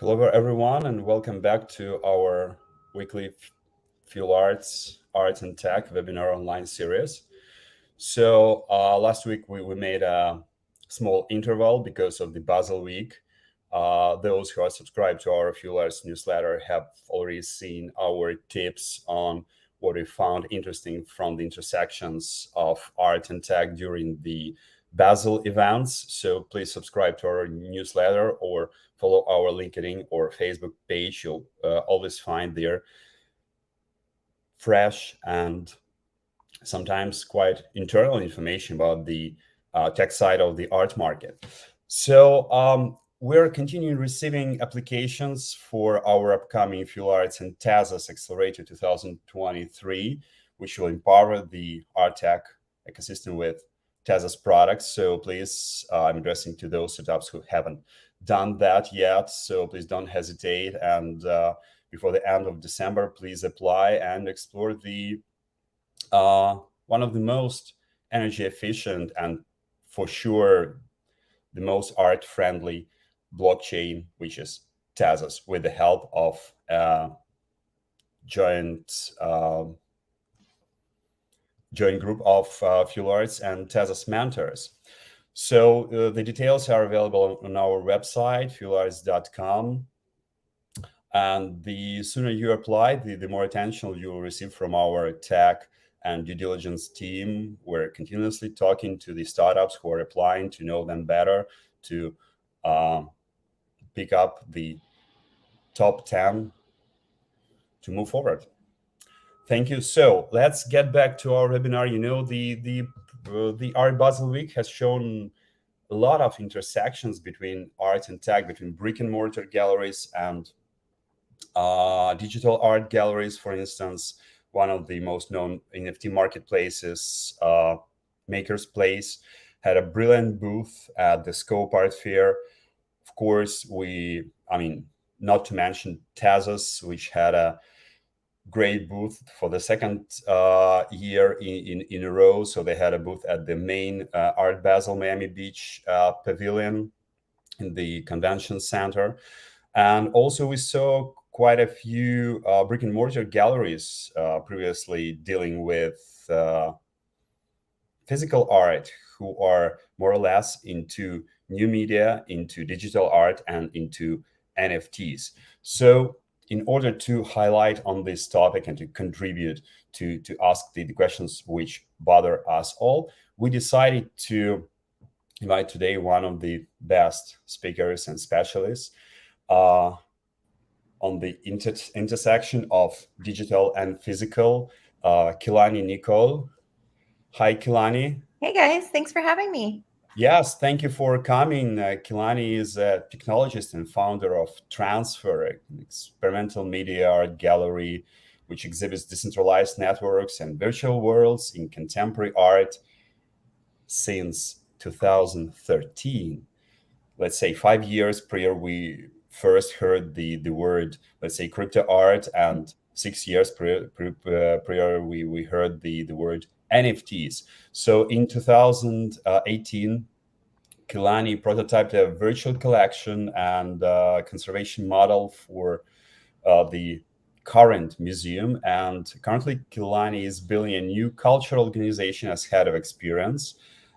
Hello, everyone, and welcome back to our weekly Fuel Arts and Tech webinar online series. Last week we made a small interval because of the Basel Week. Those who are subscribed to our Fuel Arts newsletter have already seen our tips on what we found interesting from the intersections of art and tech during the Basel events. So please subscribe to our newsletter or follow our LinkedIn or Facebook page. You'll always find there fresh and sometimes quite internal information about the tech side of the art market. We're continuing receiving applications for our upcoming Fuel Arts and TASAS Accelerator 2023, which will empower the art tech ecosystem with TASAS products. So please, I'm addressing to those startups who haven't done that yet. So please don't hesitate. And before the end of December, please apply and explore the one of the most energy efficient and for sure the most art friendly blockchain, which is Tezos, with the help of joint group of Fuel Arts and Tezos mentors. So the details are available on our website, fuelarts.com. And the sooner you apply, the more attention you will receive from our tech and due diligence team. We're continuously talking to the startups who are applying to know them better, to pick up the top 10 to move forward. Thank you. So let's get back to our webinar. You know, the Art Basel Week has shown a lot of intersections between art and tech, between brick and mortar galleries and digital art galleries. For instance, one of the most known NFT marketplaces, Maker's Place, had a brilliant booth at the Scope Art Fair. Of course, not to mention Tezos, which had a great booth for the second year in a row. So they had a booth at the main Art Basel Miami Beach Pavilion in the convention center. And also we saw quite a few brick and mortar galleries previously dealing with physical art who are more or less into new media, into digital art, and into NFTs. So in order to highlight on this topic and to contribute to ask the questions which bother us all, we decided to invite today one of the best speakers and specialists on the intersection of digital and physical, Kelani Nichole. Hi, Kelani. Hey guys, thanks for having me. Yes, thank you for coming. Kelani is a technologist and founder of Transfer, an experimental media art gallery which exhibits decentralized networks and virtual worlds in contemporary art since 2013. Let's say 5 years prior, we first heard the word, let's say, crypto art, and 6 years prior we heard the word NFTs. So in 2018, Kelani prototyped a virtual collection and conservation model for the current museum. And currently, Kelani is building a new cultural organization as head of experience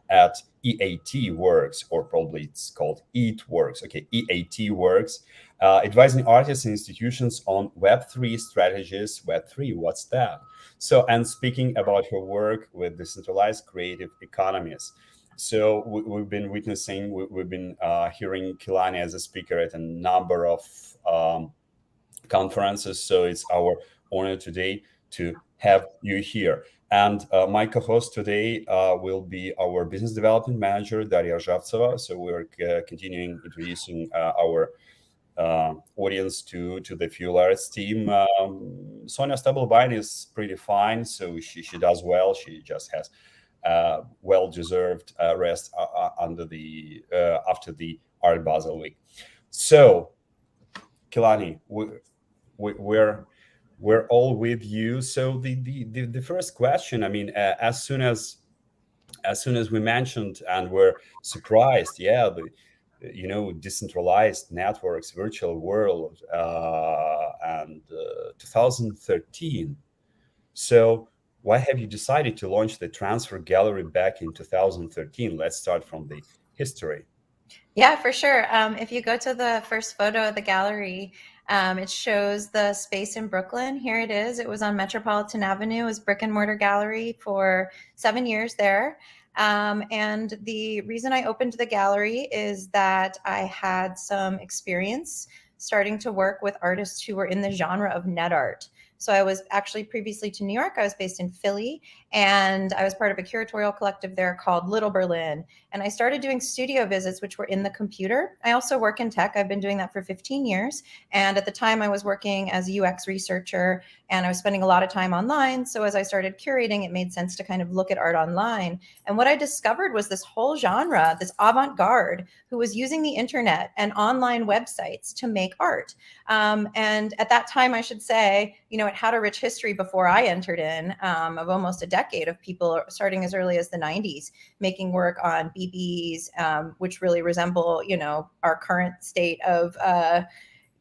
at EAT Works, or probably it's called EAT Works. Okay, EAT Works, advising artists and institutions on Web3 strategies. Web3, what's that? So, and speaking about her work with decentralized creative economies. So we've been witnessing, we've been hearing Kelani as a speaker at a number of conferences. So it's our honor today to have you here. And my co-host today will be our business development manager, Daria Zhavtsova. So we're continuing introducing our audience to the Fuel Arts team. Sonia Stablebine is pretty fine, so she does well. She just has well-deserved rest after the Art Basel Week. So, Kelani, we're all with you. So the first question, I mean, as soon as we mentioned and we're surprised, yeah, decentralized networks, virtual world, and 2013. So why have you decided to launch the transfer gallery back in 2013? Let's start from the history. Yeah, for sure. If you go to the first photo of the gallery, it shows the space in Brooklyn. Here it is. It was on Metropolitan Avenue. It was brick and mortar gallery for 7 years there. And the reason I opened the gallery is that I had some experience starting to work with artists who were in the genre of net art. So I was actually previously to New York. I was based in Philly, and I was part of a curatorial collective there called Little Berlin. And I started doing studio visits, which were in the computer. I also work in tech. I've been doing that for 15 years. And at the time, I was working as a UX researcher, and I was spending a lot of time online. So as I started curating, it made sense to kind of look at art online. And what I discovered was this whole genre, this avant-garde, who was using the internet and online websites to make art. And at that time, I should say, it had a rich history before I entered in, of almost a decade of people starting as early as the 90s making work on BBs, which really resemble, our current state of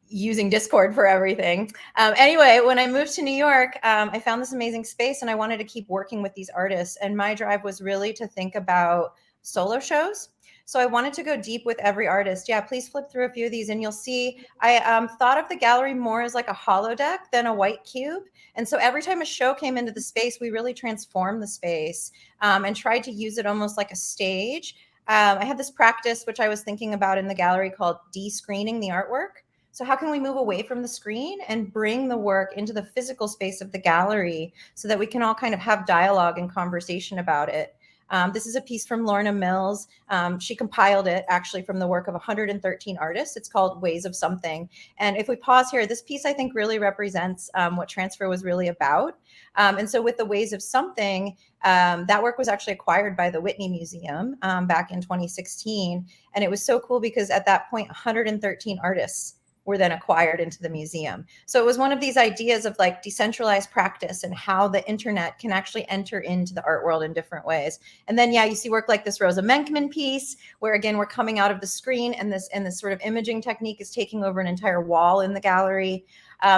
using Discord for everything. Anyway, when I moved to New York, I found this amazing space, and I wanted to keep working with these artists. And my drive was really to think about solo shows. So I wanted to go deep with every artist. Yeah, please flip through a few of these and you'll see I thought of the gallery more as like a holodeck than a white cube. And so every time a show came into the space, we really transformed the space, and tried to use it almost like a stage. I had this practice, which I was thinking about in the gallery, called de-screening the artwork. So how can we move away from the screen and bring the work into the physical space of the gallery so that we can all kind of have dialogue and conversation about it? This is a piece from Lorna Mills. She compiled it actually from the work of 113 artists. It's called Ways of Something. And if we pause here, this piece I think really represents what transfer was really about. And so with the Ways of Something, that work was actually acquired by the Whitney Museum back in 2016. And it was so cool because at that point, 113 artists were then acquired into the museum. So it was one of these ideas of like decentralized practice and how the internet can actually enter into the art world in different ways. And then, yeah, you see work like this Rosa Menkman piece, where again, we're coming out of the screen and this sort of imaging technique is taking over an entire wall in the gallery.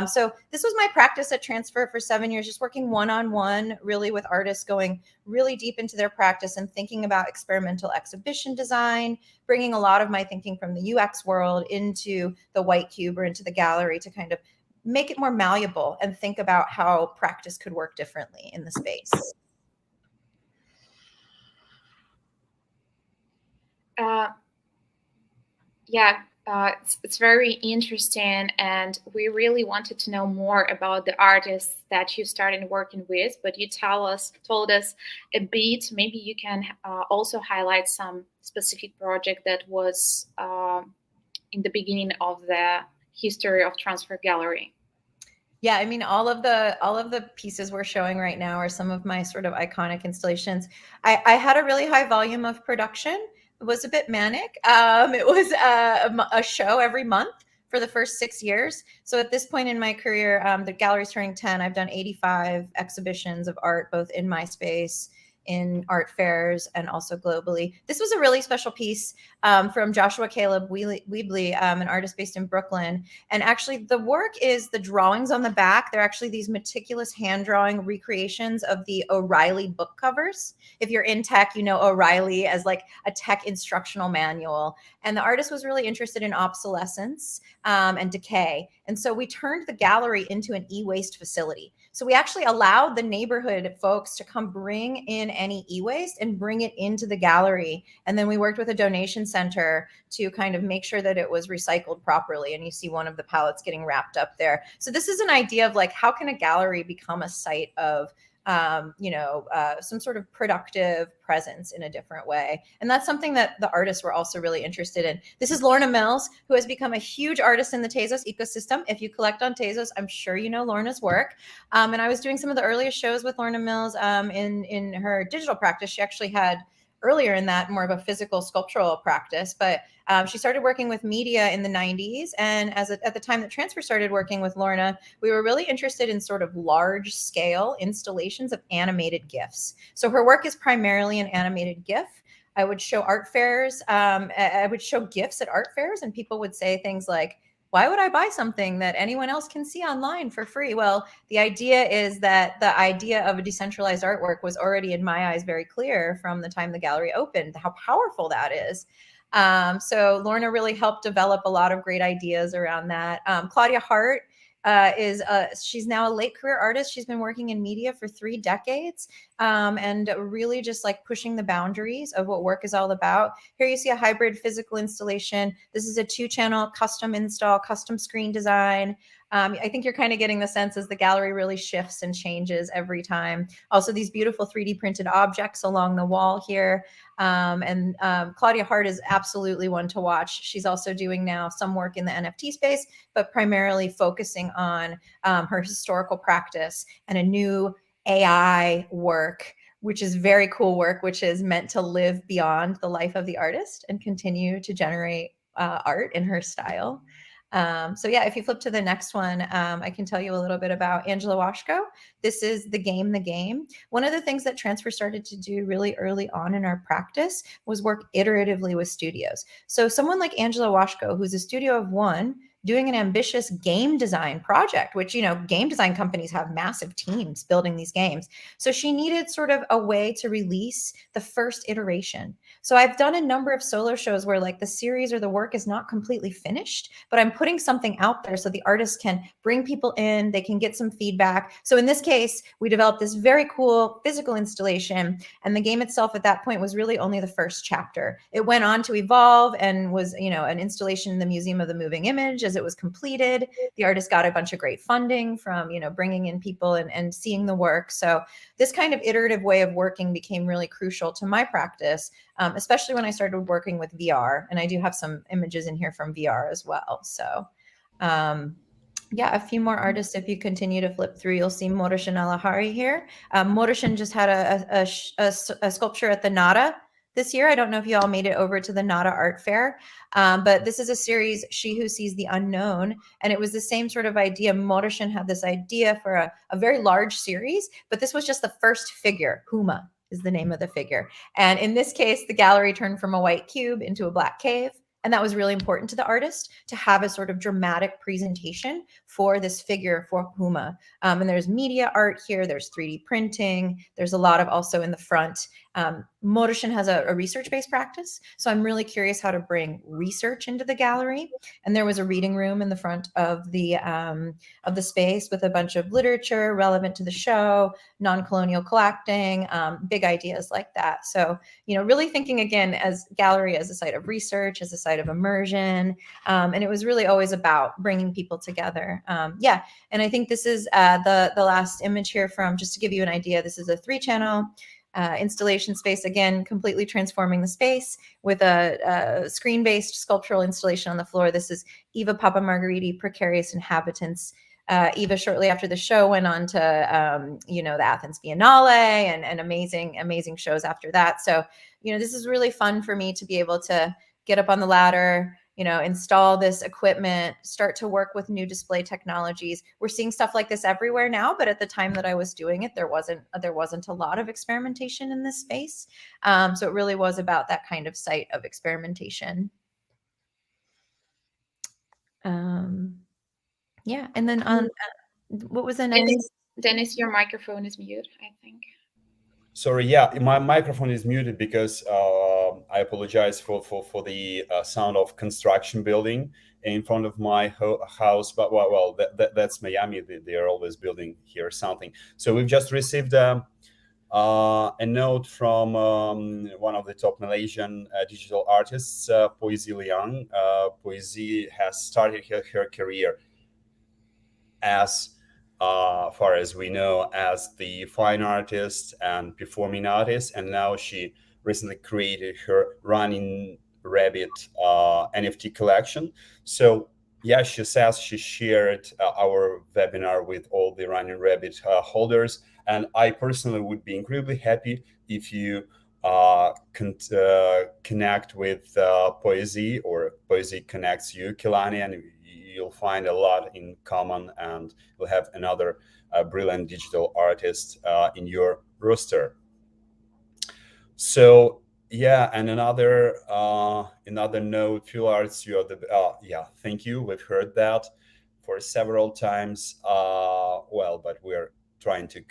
So this was my practice at Transfer for 7 years, just working one-on-one really with artists, going really deep into their practice and thinking about experimental exhibition design, bringing a lot of my thinking from the UX world into the white cube or into the gallery to kind of make it more malleable and think about how practice could work differently in the space. It's very interesting, and we really wanted to know more about the artists that you started working with, but you told us a bit. Maybe you can also highlight some specific project that was in the beginning of the history of Transfer Gallery. Yeah, I mean, all of the pieces we're showing right now are some of my sort of iconic installations. I had a really high volume of production. It was a bit manic. It was a show every month for the first 6 years. So at this point in my career, the gallery's turning 10. I've done 85 exhibitions of art, both in my space, in art fairs, and also globally. This was a really special piece from Joshua Caleb Weebly, an artist based in Brooklyn. And actually the work is the drawings on the back. They're actually these meticulous hand drawing recreations of the O'Reilly book covers. If you're in tech, you know O'Reilly as like a tech instructional manual. And the artist was really interested in obsolescence and decay. And so we turned the gallery into an e-waste facility. So we actually allowed the neighborhood folks to come bring in any e-waste and bring it into the gallery. And then we worked with a donation center to kind of make sure that it was recycled properly. And you see one of the pallets getting wrapped up there. So this is an idea of like, how can a gallery become a site of some sort of productive presence in a different way. And that's something that the artists were also really interested in. This is Lorna Mills, who has become a huge artist in the Tezos ecosystem. If you collect on Tezos, I'm sure you know Lorna's work. And I was doing some of the earliest shows with Lorna Mills in her digital practice. She actually had earlier in that more of a physical sculptural practice, but she started working with media in the 90s. And at the time that Transfer started working with Lorna, we were really interested in sort of large scale installations of animated GIFs. So her work is primarily an animated GIF. I would show art fairs. I would show gifts at art fairs, and people would say things like, why would I buy something that anyone else can see online for free? Well, the idea is that the idea of a decentralized artwork was already, in my eyes, very clear from the time the gallery opened, how powerful that is. So Lorna really helped develop a lot of great ideas around that. Claudia Hart she's now a late career artist. She's been working in media for 3 decades, and really just like pushing the boundaries of what work is all about. Here you see a hybrid physical installation. This is a 2-channel custom install, custom screen design. I think you're kind of getting the sense as the gallery really shifts and changes every time. Also, these beautiful 3D printed objects along the wall here. Claudia Hart is absolutely one to watch. She's also doing now some work in the NFT space, but primarily focusing on her historical practice and a new AI work, which is very cool work, which is meant to live beyond the life of the artist and continue to generate art in her style. So yeah, if you flip to the next one, I can tell you a little bit about Angela Washko. This is The Game, The Game. One of the things that Transfer started to do really early on in our practice was work iteratively with studios. So someone like Angela Washko, who's a studio of one, doing an ambitious game design project, which, game design companies have massive teams building these games. So she needed sort of a way to release the first iteration. So I've done a number of solo shows where like the series or the work is not completely finished, but I'm putting something out there so the artist can bring people in, they can get some feedback. So in this case, we developed this very cool physical installation, and the game itself at that point was really only the first chapter. It went on to evolve and was, an installation in the Museum of the Moving Image. As it was completed, the artist got a bunch of great funding from, bringing in people and seeing the work. So this kind of iterative way of working became really crucial to my practice, especially when I started working with VR. And I do have some images in here from VR as well. So yeah, a few more artists. If you continue to flip through, you'll see Moroshin Alahari here. Moroshin just had a sculpture at the Nada this year. I don't know if you all made it over to the Nada Art Fair, but this is a series, She Who Sees the Unknown. And it was the same sort of idea. Moroshin had this idea for a very large series, but this was just the first figure. Huma is the name of the figure. And in this case, the gallery turned from a white cube into a black cave. And that was really important to the artist to have a sort of dramatic presentation for this figure, for Huma. And there's media art here. There's 3D printing. There's a lot of also in the front. Moroshin has a research-based practice. So I'm really curious how to bring research into the gallery. And there was a reading room in the front of the space with a bunch of literature relevant to the show, non-colonial collecting, big ideas like that. So, really thinking again as gallery as a site of research, as a site of immersion. And it was really always about bringing people together. Yeah. And I think this is the last image here from, just to give you an idea, this is a 3-channel installation space, again, completely transforming the space with a screen-based sculptural installation on the floor. This is Eva Papa Margheriti, Precarious Inhabitants. Eva, shortly after the show, went on to, the Athens Biennale and amazing shows after that. So, this is really fun for me to be able to get up on the ladder, install this equipment, start to work with new display technologies. We're seeing stuff like this everywhere now, but at the time that I was doing it, there wasn't a lot of experimentation in this space. So it really was about that kind of site of experimentation. Yeah, and then on what was the next? Dennis, your microphone is muted, I think. Sorry, yeah, my microphone is muted because I apologize for the sound of construction building in front of my house. But well, that's Miami. They are always building here something. So we've just received a note from one of the top Malaysian digital artists, Poesie Liang. Poesie has started her career as far as we know, as the fine artist and performing artist, and now she recently created her Running Rabbit NFT collection. So yeah, she says she shared our webinar with all the Running Rabbit holders, and I personally would be incredibly happy if you connect with Poesie, or Poesie connects you, Kelani, and you'll find a lot in common, and you'll have another brilliant digital artist in your roster. So Yeah, and another note, Phil Arts, you are the yeah. Thank you. We've heard that for several times. Well, but we're trying to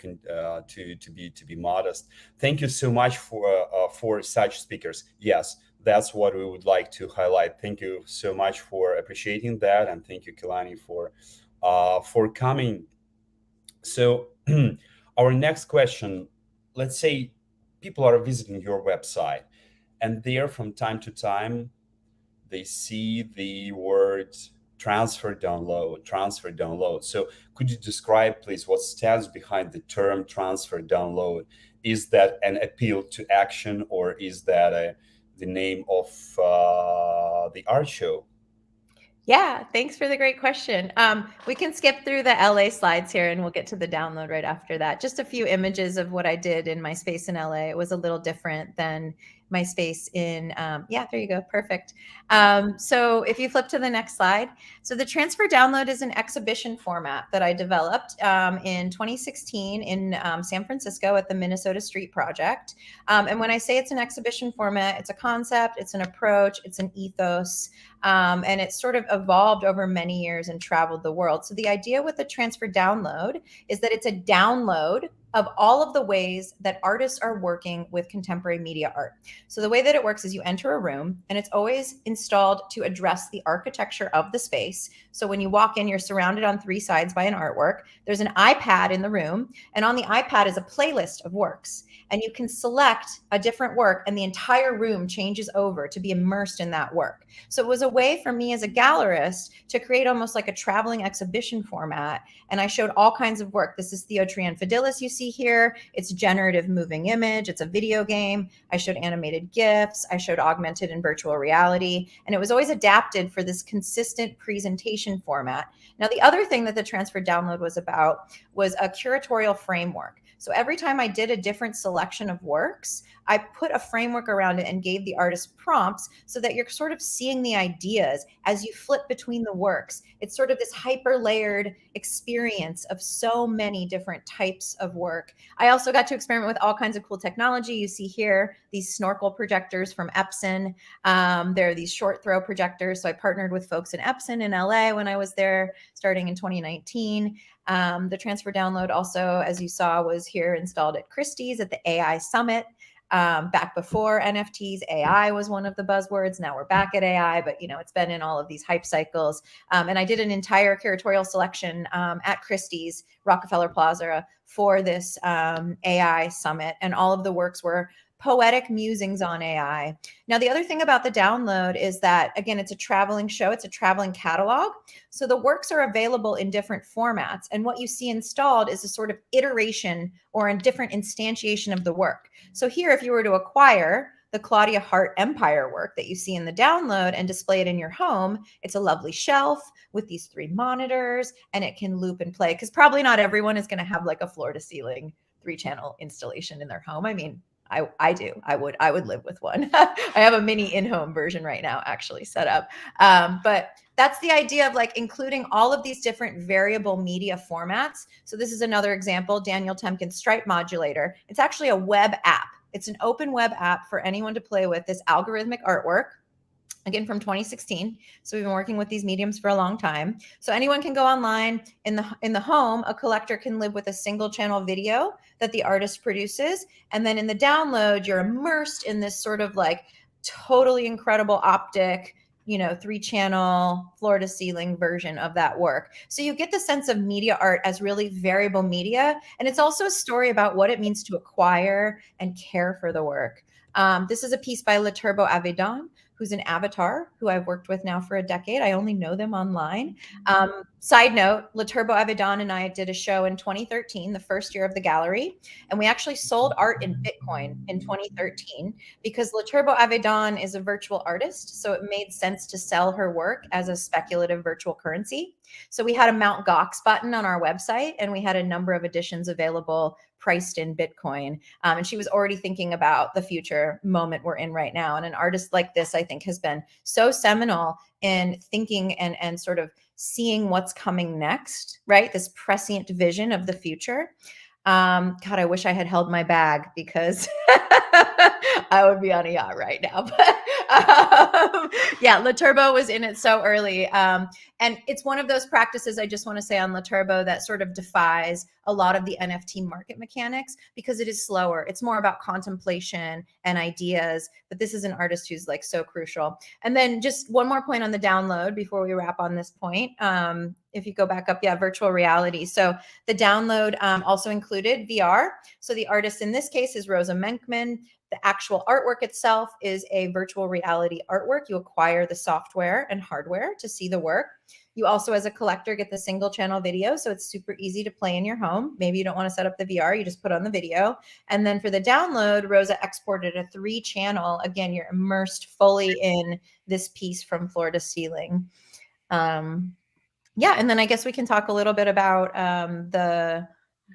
be modest. Thank you so much for such speakers. Yes, that's what we would like to highlight. Thank you so much for appreciating that, and thank you, Kelani, for coming. So, our next question, let's say people are visiting your website, and there from time to time they see the words transfer download. So could you describe, please, what stands behind the term transfer download? Is that an appeal to action, or is that the name of the art show? Yeah, thanks for the great question. We can skip through the LA slides here and we'll get to the download right after that. Just a few images of what I did in my space in LA. It was a little different than my space in, yeah, there you go, perfect. So if you flip to the next slide. So the transfer download is an exhibition format that I developed in 2016 in San Francisco at the Minnesota Street Project. And when I say it's an exhibition format, it's a concept, it's an approach, it's an ethos. And it's sort of evolved over many years and traveled the world. So the idea with the transfer download is that it's a download of all of the ways that artists are working with contemporary media art. So the way that it works is you enter a room and it's always installed to address the architecture of the space. So when you walk in, you're surrounded on three sides by an artwork. There's an iPad in the room, and on the iPad is a playlist of works. And you can select a different work and the entire room changes over to be immersed in that work. So it was a way for me as a gallerist to create almost like a traveling exhibition format. And I showed all kinds of work. This is Theo Trian Fidelis you see here. It's generative moving image. It's a video game. I showed animated GIFs. I showed augmented and virtual reality. And it was always adapted for this consistent presentation format. Now, the other thing that the transfer download was about was a curatorial framework. So every time I did a different selection of works, I put a framework around it and gave the artist prompts so that you're sort of seeing the ideas as you flip between the works. It's sort of this hyper layered experience of so many different types of work. I also got to experiment with all kinds of cool technology. You see here these snorkel projectors from Epson. There are these short throw projectors. So I partnered with folks in Epson in LA when I was there starting in 2019. The transfer download also, as you saw, was here installed at Christie's at the AI Summit. Back before NFTs, AI was one of the buzzwords. Now we're back at AI, but it's been in all of these hype cycles. And I did an entire curatorial selection at Christie's Rockefeller Plaza for this AI Summit, and all of the works were poetic musings on AI. Now, the other thing about the download is that, again, it's a traveling show. It's a traveling catalog. So the works are available in different formats. And what you see installed is a sort of iteration or a different instantiation of the work. So here, if you were to acquire the Claudia Hart Empire work that you see in the download and display it in your home, it's a lovely shelf with these 3 monitors, and it can loop and play, because probably not everyone is going to have like a floor to ceiling 3-channel installation in their home. I mean, I do. I would live with one. I have a mini in-home version right now actually set up. But that's the idea of like including all of these different variable media formats. So this is another example, Daniel Temkin's Stripe Modulator. It's actually a web app. It's an open web app for anyone to play with this algorithmic artwork. Again, from 2016. So we've been working with these mediums for a long time. So anyone can go online. In the home, a collector can live with a single channel video that the artist produces. And then in the download, you're immersed in this sort of like totally incredible optic, 3-channel floor to ceiling version of that work. So you get the sense of media art as really variable media. And it's also a story about what it means to acquire and care for the work. This is a piece by Le Turbo Avedon, who's an avatar who I've worked with now for a decade. I only know them online. Side note, Le Turbo Avedon and I did a show in 2013, the first year of the gallery. And we actually sold art in Bitcoin in 2013 because Le Turbo Avedon is a virtual artist. So it made sense to sell her work as a speculative virtual currency. So we had a Mount Gox button on our website, and we had a number of editions available priced in Bitcoin. And she was already thinking about the future moment we're in right now. And an artist like this, I think, has been so seminal in thinking and sort of seeing what's coming next, right? This prescient vision of the future. God, I wish I had held my bag because I would be on a yacht right now. But yeah, La Turbo was in it so early. And it's one of those practices, I just want to say, on La Turbo that sort of defies a lot of the NFT market mechanics because it is slower. It's more about contemplation and ideas. But this is an artist who's like so crucial. And then just one more point on the download before we wrap on this point. If you go back up, yeah, virtual reality. So the download also included VR. So the artist in this case is Rosa Menkman. The actual artwork itself is a virtual reality artwork. You acquire the software and hardware to see the work. You also, as a collector, get the single channel video. So it's super easy to play in your home. Maybe you don't want to set up the VR, you just put on the video. And then for the download, Rosa exported a 3-channel. Again, you're immersed fully in this piece from floor to ceiling. Yeah, and then I guess we can talk a little bit about the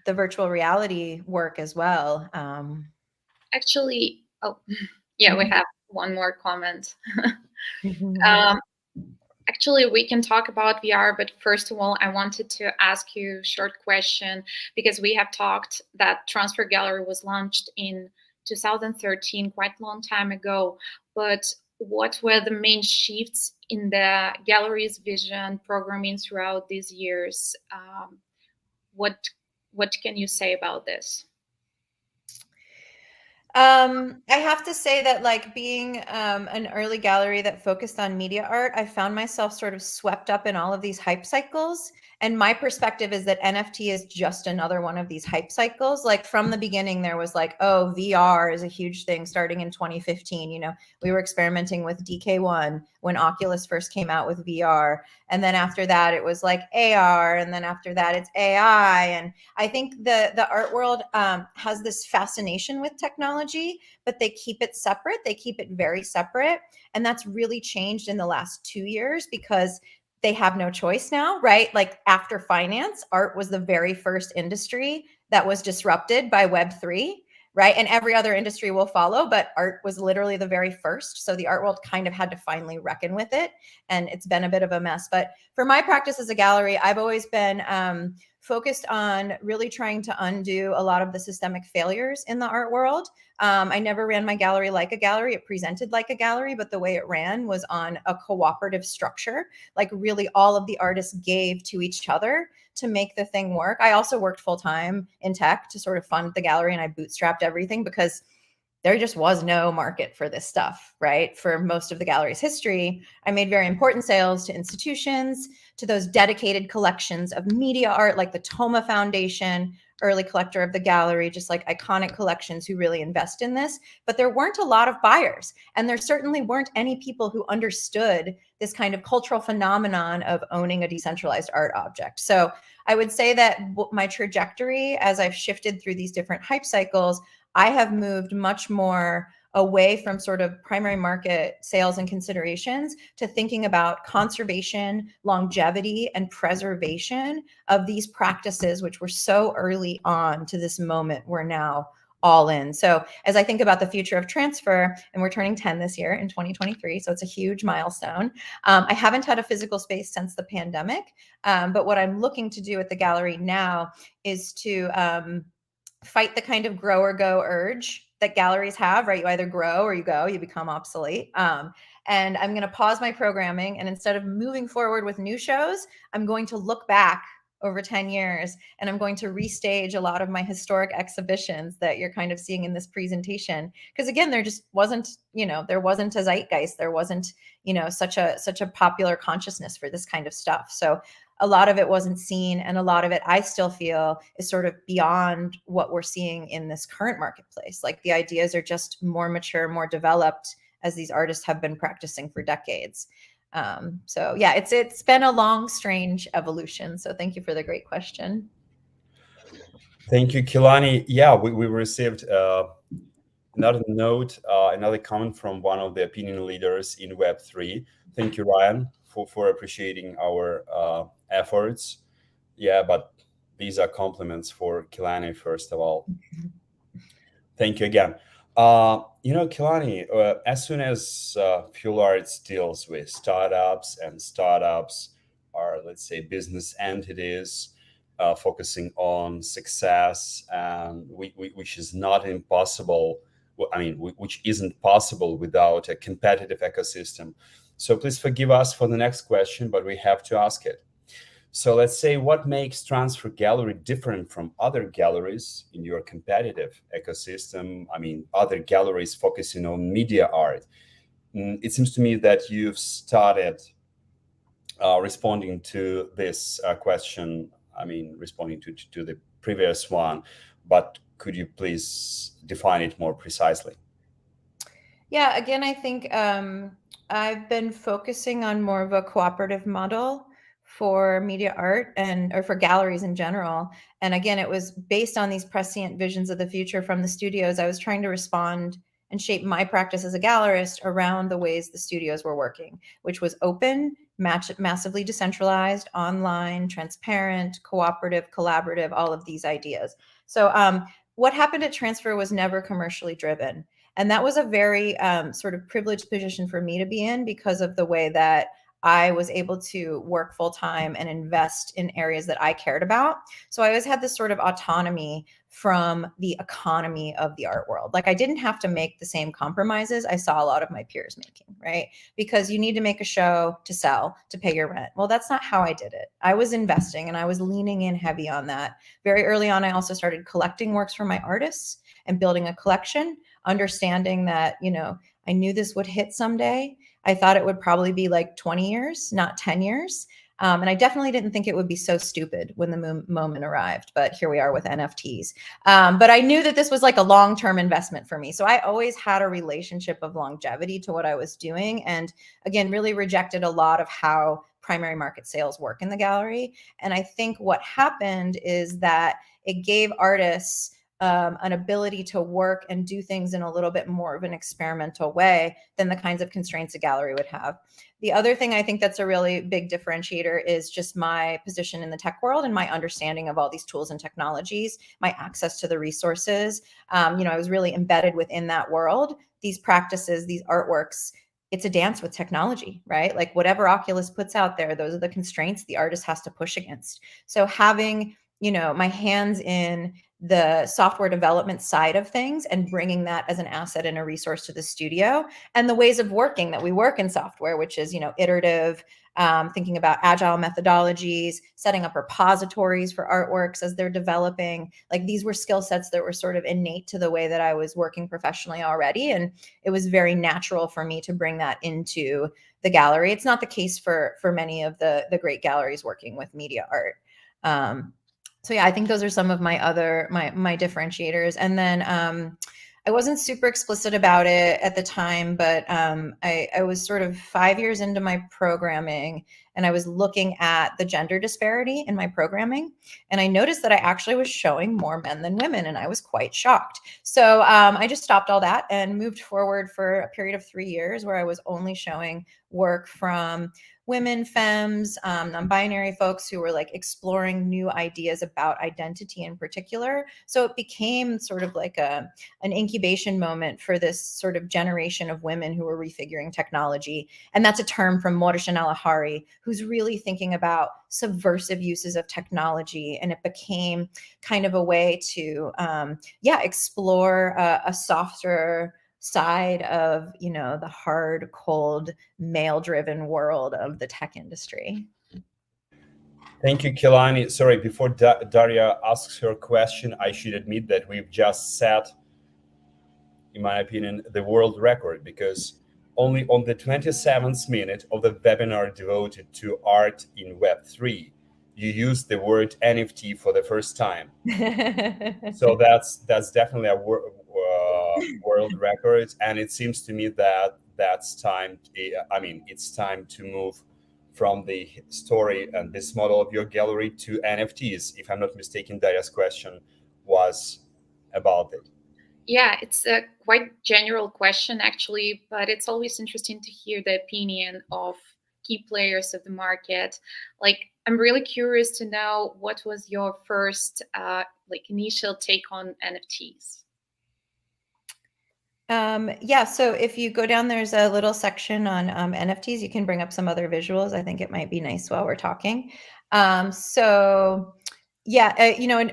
virtual reality work as well. Actually, yeah, we have one more comment. Actually, we can talk about VR, but first of all, I wanted to ask you a short question because we have talked that Transfer Gallery was launched in 2013, quite a long time ago. But what were the main shifts in the gallery's vision programming throughout these years? What can you say about this? I have to say that, like, being an early gallery that focused on media art, I found myself sort of swept up in all of these hype cycles. And my perspective is that NFT is just another one of these hype cycles. Like from the beginning, there was like, oh, VR is a huge thing starting in 2015. You know, we were experimenting with DK1 when Oculus first came out with VR. And then after that, it was like AR. And then after that, it's AI. And I think the art world has this fascination with technology, but they keep it separate. They keep it very separate. And that's really changed in the last 2 years because they have no choice now, right? Like after finance, art was the very first industry that was disrupted by Web3, right? And every other industry will follow, but art was literally the very first. So the art world kind of had to finally reckon with it. And it's been a bit of a mess. But for my practice as a gallery, I've always been focused on really trying to undo a lot of the systemic failures in the art world. I never ran my gallery like a gallery. It presented like a gallery, but the way it ran was on a cooperative structure. Like really all of the artists gave to each other to make the thing work. I also worked full time in tech to sort of fund the gallery, and I bootstrapped everything because there just was no market for this stuff, right? For most of the gallery's history, I made very important sales to institutions, to those dedicated collections of media art, like the Toma Foundation, early collector of the gallery, just like iconic collections who really invest in this. But there weren't a lot of buyers. And there certainly weren't any people who understood this kind of cultural phenomenon of owning a decentralized art object. So I would say that my trajectory, as I've shifted through these different hype cycles, I have moved much more away from sort of primary market sales and considerations to thinking about conservation, longevity, and preservation of these practices, which were so early on to this moment we're now all in. So as I think about the future of transfer, and we're turning 10 this year in 2023, so it's a huge milestone. I haven't had a physical space since the pandemic, but what I'm looking to do at the gallery now is to fight the kind of grow or go urge that galleries have, right? You either grow or you go, you become obsolete. And I'm going to pause my programming. And instead of moving forward with new shows, I'm going to look back over 10 years and I'm going to restage a lot of my historic exhibitions that you're kind of seeing in this presentation. Because again, there just wasn't, there wasn't a zeitgeist. There wasn't, such a popular consciousness for this kind of stuff. So a lot of it wasn't seen, and a lot of it I still feel is sort of beyond what we're seeing in this current marketplace. Like the ideas are just more mature, more developed as these artists have been practicing for decades. So yeah, it's been a long, strange evolution. So thank you for the great question. Thank you, Kelani. Yeah, we received another note, another comment from one of the opinion leaders in Web3. Thank you, Ryan, for appreciating our efforts. Yeah, but these are compliments for Kelani, first of all. Thank you again. Kelani, as soon as Fuel Arts deals with startups, and startups are, let's say, business entities focusing on success, and which is not impossible which isn't possible without a competitive ecosystem. So please forgive us for the next question, but we have to ask it. So let's say, what makes Transfer Gallery different from other galleries in your competitive ecosystem? I mean, other galleries focusing on media art. It seems to me that you've started responding to this question. I mean, responding to the previous one, but could you please define it more precisely? Yeah, again, I think I've been focusing on more of a cooperative model for media art or for galleries in general. And again, it was based on these prescient visions of the future from the studios. I was trying to respond and shape my practice as a gallerist around the ways the studios were working, which was open, massively decentralized, online, transparent, cooperative, collaborative, all of these ideas. So what happened at Transfer was never commercially driven. And that was a very sort of privileged position for me to be in because of the way that I was able to work full time and invest in areas that I cared about. So I always had this sort of autonomy from the economy of the art world. Like I didn't have to make the same compromises I saw a lot of my peers making, right? Because you need to make a show to sell, to pay your rent. Well, that's not how I did it. I was investing and I was leaning in heavy on that. Very early on, I also started collecting works from my artists and building a collection, understanding that, I knew this would hit someday. I thought it would probably be like 20 years, not 10 years. And I definitely didn't think it would be so stupid when the moment arrived, but here we are with NFTs. But I knew that this was like a long-term investment for me. So I always had a relationship of longevity to what I was doing. And again, really rejected a lot of how primary market sales work in the gallery. And I think what happened is that it gave artists an ability to work and do things in a little bit more of an experimental way than the kinds of constraints a gallery would have. The other thing I think that's a really big differentiator is just my position in the tech world and my understanding of all these tools and technologies, my access to the resources. I was really embedded within that world. These practices, these artworks, it's a dance with technology, right? Like whatever Oculus puts out there, those are the constraints the artist has to push against. So having, my hands in the software development side of things and bringing that as an asset and a resource to the studio, and the ways of working that we work in software, which is, iterative, thinking about agile methodologies, setting up repositories for artworks as they're developing. Like these were skill sets that were sort of innate to the way that I was working professionally already. And it was very natural for me to bring that into the gallery. It's not the case for many of the great galleries working with media art. So yeah, I think those are some of my other my differentiators. And then I wasn't super explicit about it at the time, but I was sort of 5 years into my programming, and I was looking at the gender disparity in my programming, and I noticed that I actually was showing more men than women, and I was quite shocked. So I just stopped all that and moved forward for a period of 3 years where I was only showing work from women, femmes, non-binary folks who were like exploring new ideas about identity in particular. So it became sort of like an incubation moment for this sort of generation of women who were refiguring technology. And that's a term from Morrishan Alahari, who's really thinking about subversive uses of technology. And it became kind of a way to, explore a softer side of, the hard, cold, male-driven world of the tech industry. Thank you, Kelani. Sorry, before Daria asks her question, I should admit that we've just set, in my opinion, the world record, because only on the 27th minute of the webinar devoted to art in Web3, you used the word NFT for the first time. So that's definitely a world record, and it seems to me that it's time to move from the story and this model of your gallery to NFTs. If I'm not mistaken, Daria's question was about it. Yeah, it's a quite general question actually, but it's always interesting to hear the opinion of key players of the market. Like, I'm really curious to know what was your first initial take on NFTs. So if you go down, there's a little section on NFTs. You can bring up some other visuals. I think it might be nice while we're talking.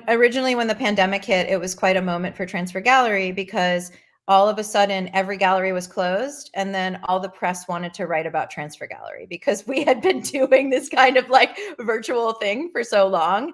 Originally when the pandemic hit, it was quite a moment for Transfer Gallery because all of a sudden every gallery was closed, and then all the press wanted to write about Transfer Gallery because we had been doing this kind of like virtual thing for so long.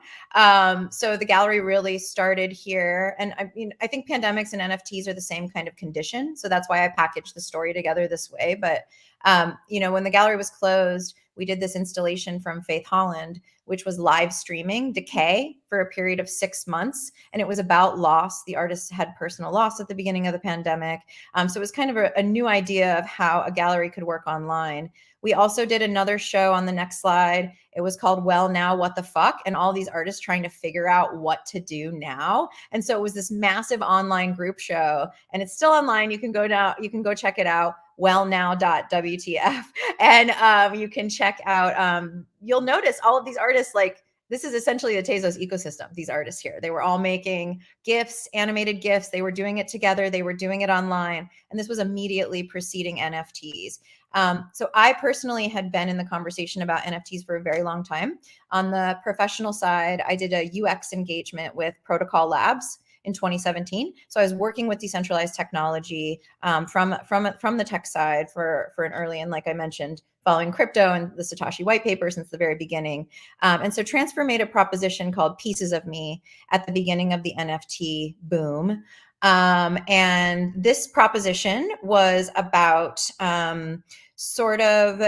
So the gallery really started here. And I mean, I think pandemics and NFTs are the same kind of condition. So that's why I packaged the story together this way. But, when the gallery was closed, we did this installation from Faith Holland, which was live streaming Decay for a period of 6 months. And it was about loss. The artist had personal loss at the beginning of the pandemic. So it was kind of a new idea of how a gallery could work online. We also did another show on the next slide. It was called Well Now, What the Fuck? And all these artists trying to figure out what to do now. And so it was this massive online group show, and it's still online. You can go check it out, wellnow.wtf. And you can check out, you'll notice all of these artists, like, this is essentially the Tezos ecosystem, these artists here. They were all making GIFs, animated GIFs. They were doing it together. They were doing it online. And this was immediately preceding NFTs. So I personally had been in the conversation about NFTs for a very long time. On the professional side, I did a UX engagement with Protocol Labs in 2017. So I was working with decentralized technology from the tech side for an early, and like I mentioned, following crypto and the Satoshi white paper since the very beginning. And so Transfer made a proposition called Pieces of Me at the beginning of the NFT boom. And this proposition was about sort of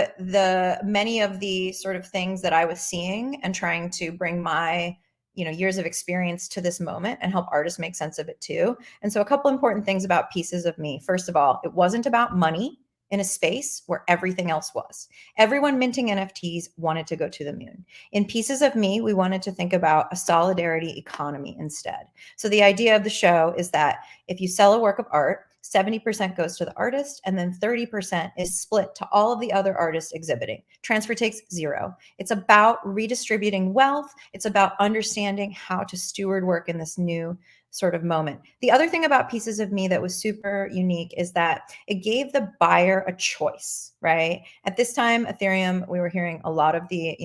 many of the sort of things that I was seeing and trying to bring my years of experience to this moment and help artists make sense of it too. And so a couple important things about Pieces of Me. First of all, it wasn't about money in a space where everything else was. Everyone minting NFTs wanted to go to the moon. In Pieces of Me, we wanted to think about a solidarity economy instead. So the idea of the show is that if you sell a work of art, 70% goes to the artist, and then 30% is split to all of the other artists exhibiting. Transfer takes 0. It's about redistributing wealth. It's about understanding how to steward work in this new sort of moment. The other thing about Pieces of Me that was super unique is that it gave the buyer a choice, right? At this time, Ethereum, we were hearing a lot of the,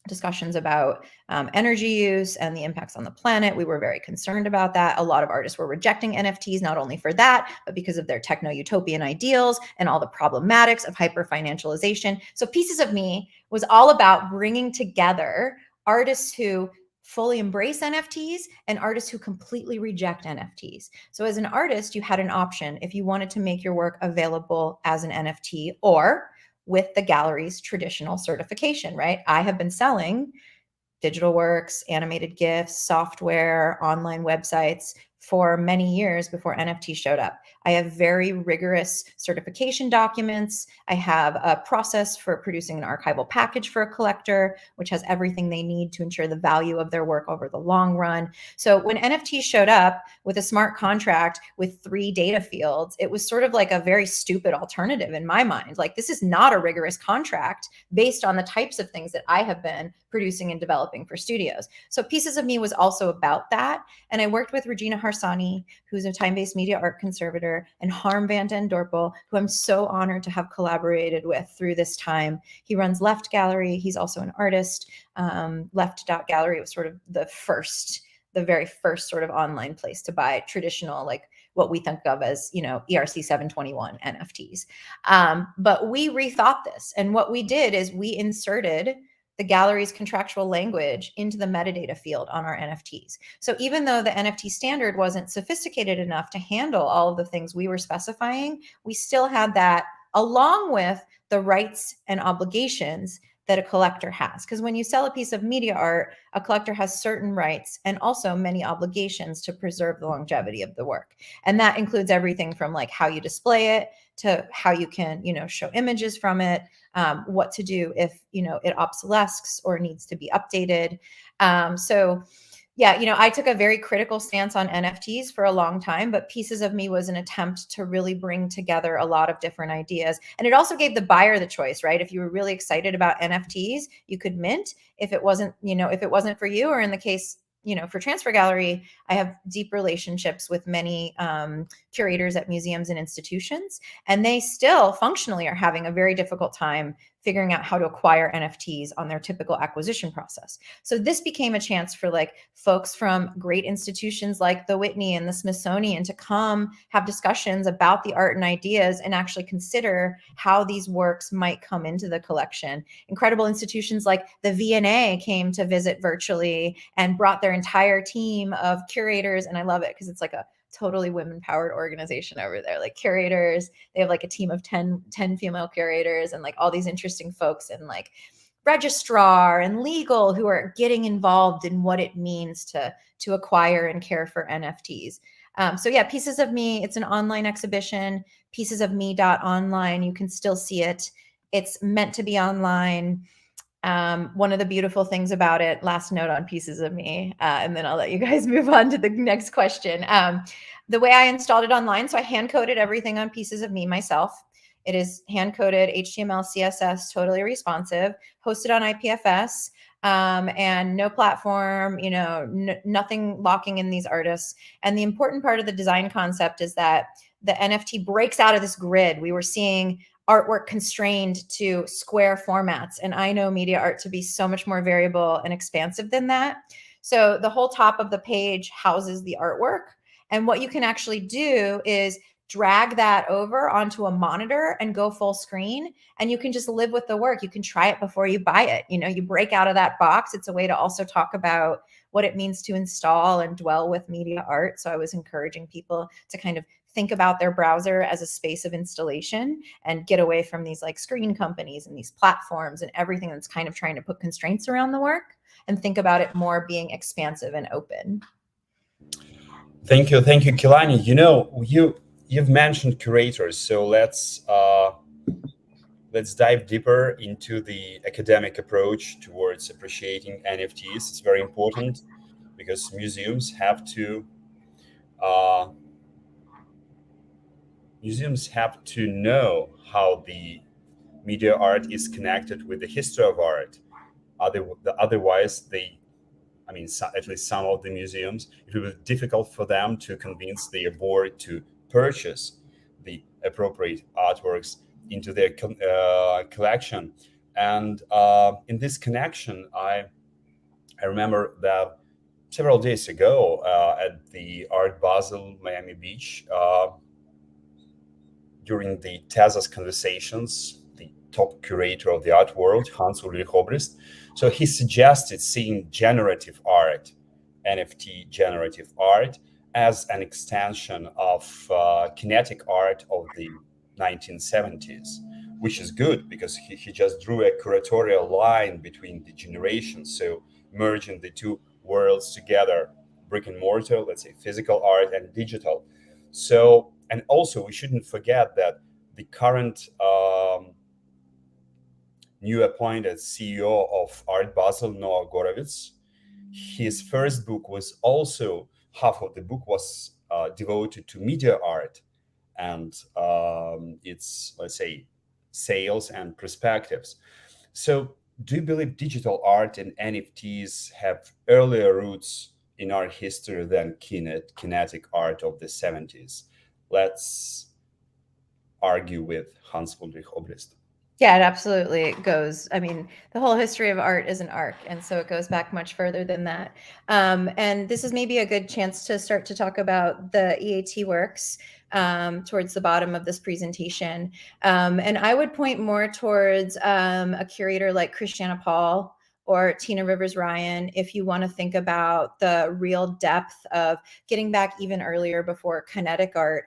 discussions about energy use and the impacts on the planet. We were very concerned about that. A lot of artists were rejecting NFTs, not only for that, but because of their techno-utopian ideals and all the problematics of hyper-financialization. So Pieces of Me was all about bringing together artists who fully embrace NFTs and artists who completely reject NFTs. So as an artist, you had an option if you wanted to make your work available as an NFT or with the gallery's traditional certification, right? I have been selling digital works, animated GIFs, software, online websites for many years before NFT showed up. I have very rigorous certification documents. I have a process for producing an archival package for a collector, which has everything they need to ensure the value of their work over the long run. So when NFT showed up with a smart contract with 3 data fields, it was sort of like a very stupid alternative in my mind. Like, this is not a rigorous contract based on the types of things that I have been producing and developing for studios. So Pieces of Me was also about that. And I worked with Regina Harsani, who's a time-based media art conservator, and Harm van den Dorpel, who I'm so honored to have collaborated with through this time. He runs Left Gallery. He's also an artist. Left.gallery was sort of the very first sort of online place to buy traditional, like what we think of as, ERC 721 NFTs. But we rethought this. And what we did is we inserted the gallery's contractual language into the metadata field on our NFTs. So even though the NFT standard wasn't sophisticated enough to handle all of the things we were specifying, we still had that along with the rights and obligations that a collector has. Because when you sell a piece of media art, a collector has certain rights and also many obligations to preserve the longevity of the work. And that includes everything from like how you display it to how you can, show images from it, what to do if, it obsolesces or needs to be updated. So yeah, I took a very critical stance on NFTs for a long time, but Pieces of Me was an attempt to really bring together a lot of different ideas. And it also gave the buyer the choice, right? If you were really excited about NFTs, you could mint. If it wasn't, if it wasn't for you, or in the case, for Transfer Gallery, I have deep relationships with many curators at museums and institutions, and they still functionally are having a very difficult time figuring out how to acquire NFTs on their typical acquisition process. So this became a chance for like folks from great institutions like the Whitney and the Smithsonian to come have discussions about the art and ideas and actually consider how these works might come into the collection. Incredible institutions like the V&A came to visit virtually and brought their entire team of curators. And I love it because it's like a totally women-powered organization over there, like curators. They have like a team of 10 female curators and like all these interesting folks and like registrar and legal who are getting involved in what it means to acquire and care for NFTs. So yeah, Pieces of Me, it's an online exhibition, piecesofme.online. You can still see it. It's meant to be online. One of the beautiful things about it, last note on Pieces of Me, and then I'll let you guys move on to the next question. The way I installed it online, so I hand coded everything on Pieces of Me myself. It is hand coded, HTML, CSS, totally responsive, hosted on IPFS, and no platform, nothing locking in these artists. And the important part of the design concept is that the NFT breaks out of this grid. We were seeing artwork constrained to square formats. And I know media art to be so much more variable and expansive than that. So the whole top of the page houses the artwork. And what you can actually do is drag that over onto a monitor and go full screen. And you can just live with the work. You can try it before you buy it. You break out of that box. It's a way to also talk about what it means to install and dwell with media art. So I was encouraging people to kind of think about their browser as a space of installation and get away from these like screen companies and these platforms and everything that's kind of trying to put constraints around the work, and think about it more being expansive and open. Thank you, Kelani. You've mentioned curators, so let's dive deeper into the academic approach towards appreciating NFTs. It's very important because museums have to know how the media art is connected with the history of art. Otherwise, at least some of the museums, it will be difficult for them to convince their board to purchase the appropriate artworks into their collection. And in this connection, I remember that several days ago at the Art Basel Miami Beach, during the Tezos conversations, the top curator of the art world, Hans-Ulrich Obrist, so he suggested seeing generative art, NFT generative art, as an extension of kinetic art of the 1970s, which is good because he just drew a curatorial line between the generations, so merging the two worlds together, brick and mortar, let's say physical art and digital. So, and also we shouldn't forget that the current new appointed CEO of Art Basel, Noah Gorovitz, his first book was also, half of the book was devoted to media art and its, let's say, sales and perspectives. So do you believe digital art and NFTs have earlier roots in art history than kinetic art of the 70s? Let's argue with Hans-Ulrich Obrist. Yeah, it absolutely goes. I mean, the whole history of art is an arc, and so it goes back much further than that. And this is maybe a good chance to start to talk about the EAT works towards the bottom of this presentation. And I would point more towards a curator like Christiana Paul or Tina Rivers Ryan, if you want to think about the real depth of getting back even earlier before kinetic art.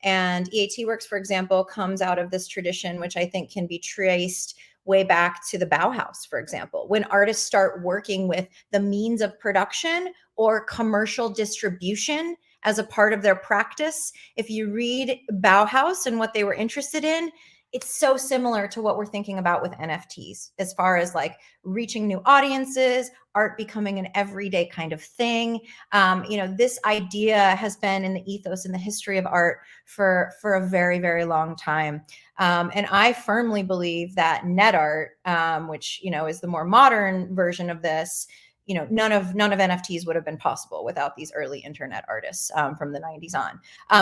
And EAT Works, for example, comes out of this tradition, which I think can be traced way back to the Bauhaus, for example, when artists start working with the means of production or commercial distribution as a part of their practice. If you read Bauhaus and what they were interested in, it's so similar to what we're thinking about with NFTs, as far as like reaching new audiences, art becoming an everyday kind of thing. This idea has been in the ethos and the history of art for a very, very long time. And I firmly believe that net art, which, is the more modern version of this, none of NFTs would have been possible without these early internet artists from the 90s on.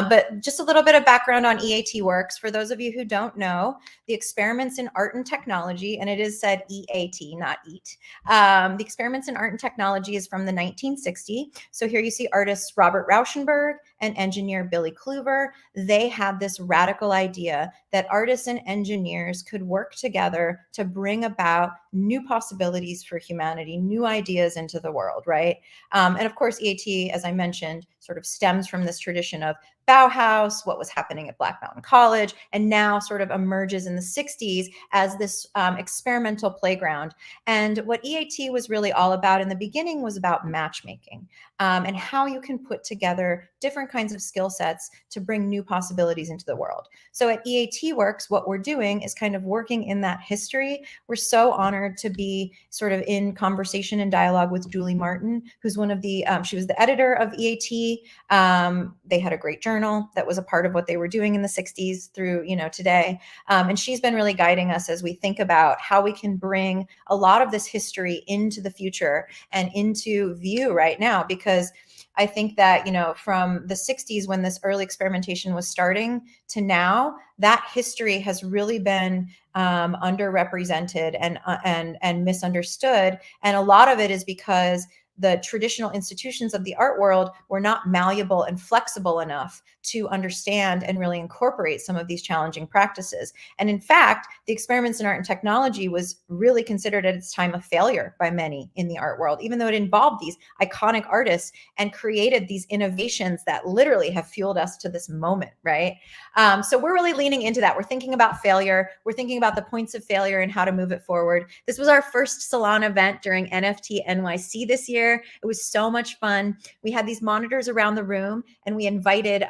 But just a little bit of background on EAT works. For those of you who don't know, the Experiments in Art and Technology, and it is said EAT, not EAT. The Experiments in Art and Technology is from the 1960s. So here you see artists Robert Rauschenberg and engineer Billy Kluver. They had this radical idea that artists and engineers could work together to bring about new possibilities for humanity, new ideas into the world, right? And of course, EAT, as I mentioned, sort of stems from this tradition of Bauhaus, what was happening at Black Mountain College, and now sort of emerges in the 60s as this experimental playground. And what EAT was really all about in the beginning was about matchmaking and how you can put together different kinds of skill sets to bring new possibilities into the world. So at EAT Works, what we're doing is kind of working in that history. We're so honored to be sort of in conversation and dialogue with Julie Martin, who's one of the, she was the editor of EAT. They had a great journal that was a part of what they were doing in the 60s through, today. And she's been really guiding us as we think about how we can bring a lot of this history into the future and into view right now, because I think that, from the 60s when this early experimentation was starting to now, that history has really been underrepresented and misunderstood. And a lot of it is because the traditional institutions of the art world were not malleable and flexible enough to understand and really incorporate some of these challenging practices. And in fact, the Experiments in Art and Technology was really considered at its time a failure by many in the art world, even though it involved these iconic artists and created these innovations that literally have fueled us to this moment, right? So we're really leaning into that. We're thinking about failure. We're thinking about the points of failure and how to move it forward. This was our first Salon event during NFT NYC this year. It was so much fun. We had these monitors around the room, and we invited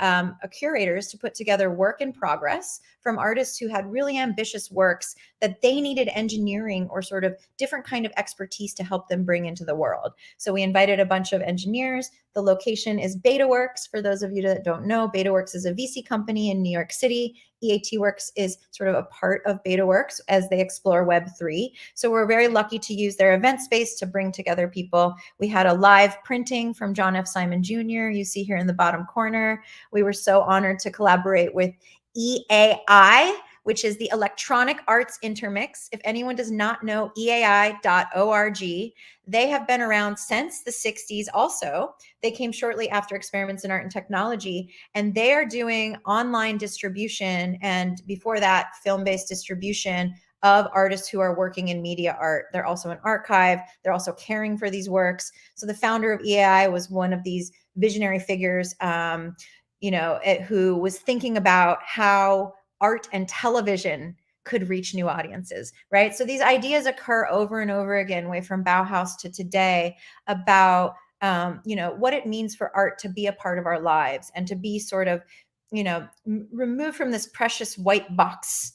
curators to put together work in progress from artists who had really ambitious works that they needed engineering or sort of different kind of expertise to help them bring into the world. So we invited a bunch of engineers. The location is BetaWorks. For those of you that don't know, BetaWorks is a VC company in New York City. EAT Works is sort of a part of BetaWorks as they explore Web3. So we're very lucky to use their event space to bring together people. We had a live printing from John F. Simon Jr. You see here in the bottom corner. We were so honored to collaborate with EAI, which is the Electronic Arts Intermix. If anyone does not know eai.org, they have been around since the 60s also. They came shortly after Experiments in Art and Technology, and they are doing online distribution, and before that, film-based distribution of artists who are working in media art. They're also an archive. They're also caring for these works. So the founder of EAI was one of these visionary figures who was thinking about how art and television could reach new audiences, right? So these ideas occur over and over again, way from Bauhaus to today, about what it means for art to be a part of our lives and to be sort of, removed from this precious white box,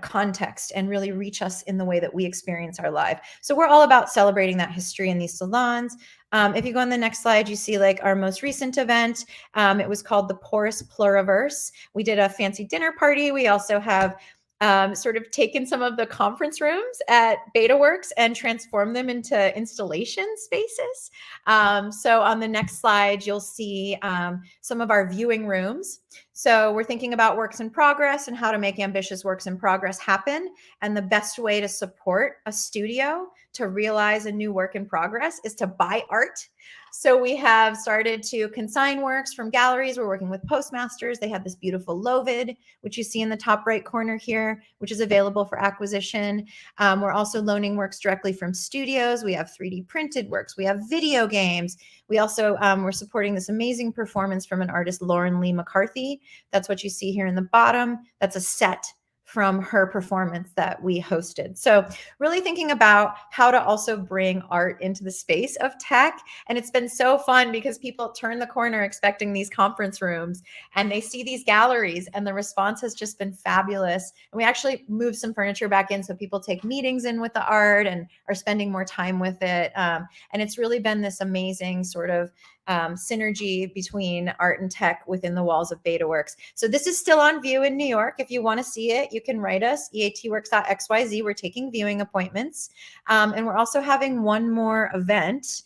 context, and really reach us in the way that we experience our life. So we're all about celebrating that history in these salons. If you go on the next slide, you see like our most recent event. It was called the Porous Pluriverse. We did a fancy dinner party. We also have sort of taken some of the conference rooms at BetaWorks and transformed them into installation spaces. So on the next slide, you'll see some of our viewing rooms. So we're thinking about works in progress and how to make ambitious works in progress happen. And the best way to support a studio to realize a new work in progress is to buy art. So we have started to consign works from galleries. We're working with Postmasters. They have this beautiful Lovid, which you see in the top right corner here, which is available for acquisition. We're also loaning works directly from studios. We have 3D printed works. We have video games. We also, we're supporting this amazing performance from an artist, Lauren Lee McCarthy. That's what you see here in the bottom. That's a set from her performance that we hosted. So really thinking about how to also bring art into the space of tech. And it's been so fun because people turn the corner expecting these conference rooms and they see these galleries, and the response has just been fabulous. And we actually moved some furniture back in so people take meetings in with the art and are spending more time with it. And it's really been this amazing sort of synergy between art and tech within the walls of BetaWorks. So this is still on view in New York. If you want to see it, you can write us, eatworks.xyz. We're taking viewing appointments. And we're also having one more event,